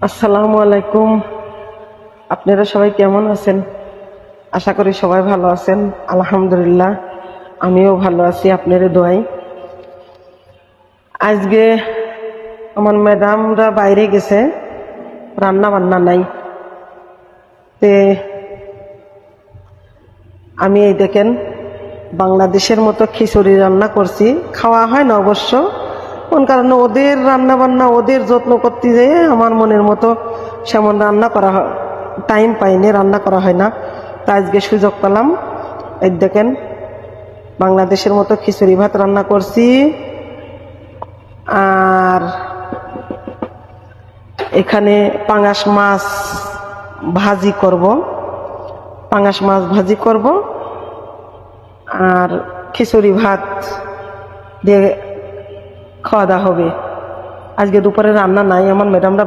আসসালামু আলাইকুম। আপনারা সবাই কেমন আছেন? আশা করি সবাই ভালো আছেন। আলহামদুলিল্লাহ, আমিও ভালো আছি আপনাদের দোয়ায়। আজকে আমার ম্যাডামরা বাইরে গেছে, রান্না বান্না নাই। তে আমি এই দেখেন বাংলাদেশের মতো খিচুড়ি রান্না করছি। খাওয়া হয় না অবশ্য, কোন কারণে ওদের রান্না বান্না ওদের যত্ন করতে যেয়ে আমার মনের মতো সেমন রান্না করা টাইম পাইনি, রান্না করা হয় না। তা আজকে সুযোগ পেলাম, এই দেখেন বাংলাদেশের মতো খিচুড়ি ভাত রান্না করছি। আর এখানে পাঙাশ মাছ ভাজি করব, পাঙাশ মাছ ভাজি করব আর খিচুড়ি ভাত দিয়ে খাওয়া দাওয়া হবে। আজকে দুপুরে রান্না নাই, আমার ম্যাডামরা